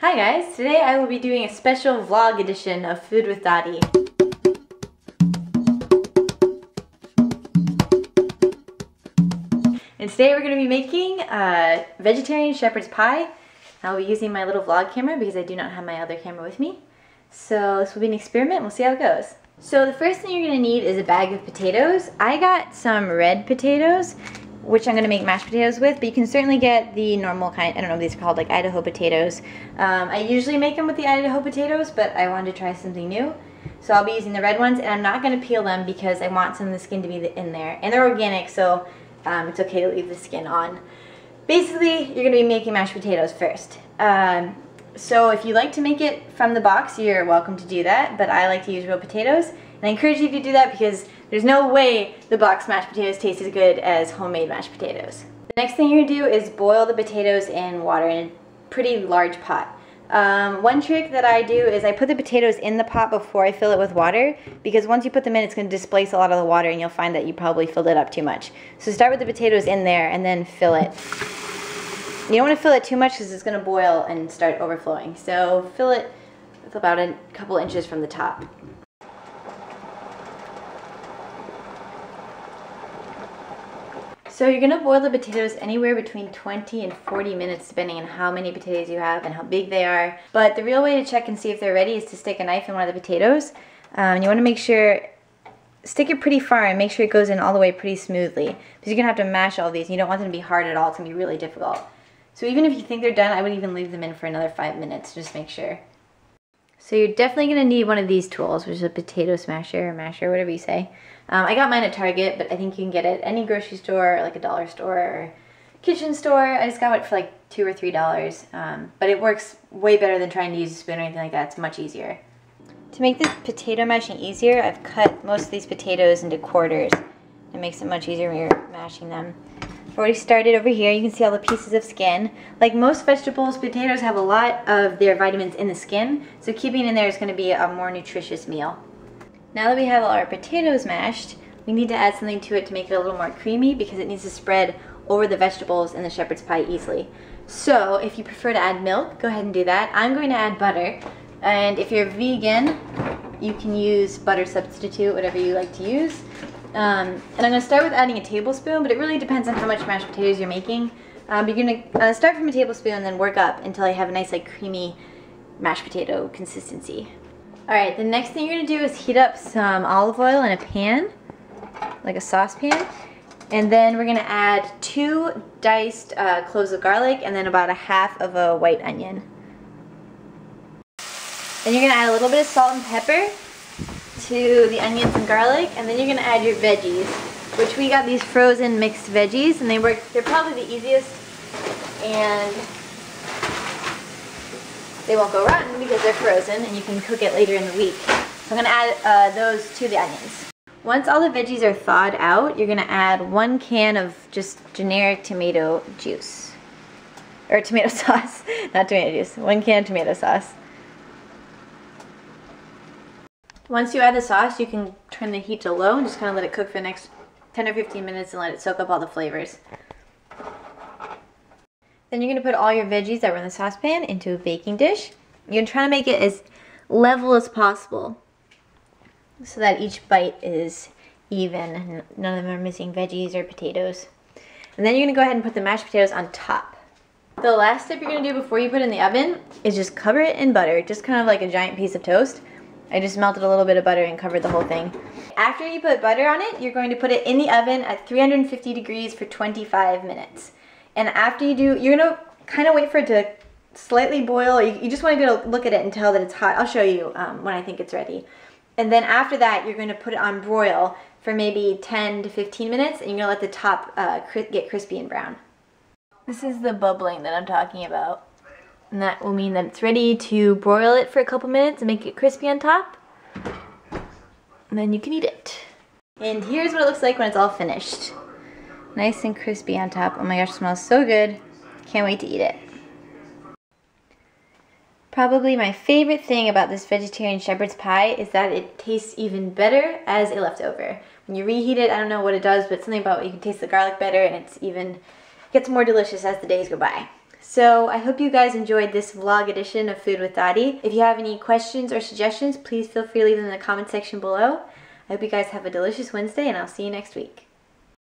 Hi guys, today I will be doing a special vlog edition of Food with Dottie. And today we're going to be making a vegetarian shepherd's pie. I'll be using my little vlog camera because I do not have my other camera with me. So this will be an experiment, we'll see how it goes. So the first thing you're going to need is a bag of potatoes. I got some red potatoes, which I'm going to make mashed potatoes with, but you can certainly get the normal kind, I don't know what these are called, like Idaho potatoes. I usually make them with the Idaho potatoes, but I wanted to try something new. So I'll be using the red ones, and I'm not going to peel them because I want some of the skin to be in there. And they're organic, so it's okay to leave the skin on. Basically, you're going to be making mashed potatoes first. So if you like to make it from the box, you're welcome to do that, but I like to use real potatoes. And I encourage you to do that because there's no way the box mashed potatoes taste as good as homemade mashed potatoes. The next thing you're going to do is boil the potatoes in water in a pretty large pot. One trick that I do is I put the potatoes in the pot before I fill it with water, because once you put them in, it's going to displace a lot of the water and you'll find that you probably filled it up too much. So start with the potatoes in there and then fill it. You don't want to fill it too much because it's going to boil and start overflowing. So fill it with about a couple inches from the top. So you're going to boil the potatoes anywhere between 20 and 40 minutes depending on how many potatoes you have and how big they are. But the real way to check and see if they're ready is to stick a knife in one of the potatoes. You want to make sure, stick it pretty far and make sure it goes in all the way pretty smoothly. Because you're going to have to mash all these and you don't want them to be hard at all. It's going to be really difficult. So even if you think they're done, I would even leave them in for another 5 minutes, just make sure. So you're definitely going to need one of these tools, which is a potato smasher or masher, whatever you say. I got mine at Target, but I think you can get it at any grocery store, like a dollar store or kitchen store. I just got it for like $2 or $3, but it works way better than trying to use a spoon or anything like that. It's much easier. To make the potato mashing easier, I've cut most of these potatoes into quarters. It makes it much easier when you're mashing them. I've already started over here. You can see all the pieces of skin. Like most vegetables, potatoes have a lot of their vitamins in the skin, so keeping it in there is going to be a more nutritious meal. Now that we have all our potatoes mashed, we need to add something to it to make it a little more creamy because it needs to spread over the vegetables in the shepherd's pie easily. So if you prefer to add milk, go ahead and do that. I'm going to add butter, and if you're vegan, you can use butter substitute, whatever you like to use. And I'm going to start with adding a tablespoon, but it really depends on how much mashed potatoes you're making. But you're going to start from a tablespoon and then work up until you have a nice like creamy mashed potato consistency. Alright, the next thing you're going to do is heat up some olive oil in a pan, like a saucepan. And then we're going to add 2 diced cloves of garlic and then about a half of a white onion. Then you're going to add a little bit of salt and pepper to the onions and garlic, and then you're going to add your veggies, which we got these frozen mixed veggies, and they're probably the easiest, and they won't go rotten because they're frozen and you can cook it later in the week. So I'm going to add those to the onions. Once all the veggies are thawed out, you're going to add 1 can of just generic tomato juice, or tomato sauce, not tomato juice, 1 can of tomato sauce. Once you add the sauce, you can turn the heat to low and just kind of let it cook for the next 10 or 15 minutes and let it soak up all the flavors. Then you're going to put all your veggies that were in the saucepan into a baking dish. You're going to try to make it as level as possible so that each bite is even and none of them are missing veggies or potatoes. And then you're going to go ahead and put the mashed potatoes on top. The last step you're going to do before you put it in the oven is just cover it in butter, just kind of like a giant piece of toast. I just melted a little bit of butter and covered the whole thing. After you put butter on it, you're going to put it in the oven at 350 degrees for 25 minutes. And after you do, you're going to kind of wait for it to slightly boil. You just want to be able to look at it and tell that it's hot. I'll show you when I think it's ready. And then after that, you're going to put it on broil for maybe 10 to 15 minutes, and you're going to let the top get crispy and brown. This is the bubbling that I'm talking about. And that will mean that it's ready to broil it for a couple minutes and make it crispy on top. And then you can eat it. And here's what it looks like when it's all finished. Nice and crispy on top. Oh my gosh, it smells so good. Can't wait to eat it. Probably my favorite thing about this vegetarian shepherd's pie is that it tastes even better as a leftover. When you reheat it, I don't know what it does, but something about it, you can taste the garlic better and it gets more delicious as the days go by. So I hope you guys enjoyed this vlog edition of Food with Dottie. If you have any questions or suggestions, please feel free to leave them in the comment section below. I hope you guys have a delicious Wednesday, and I'll see you next week.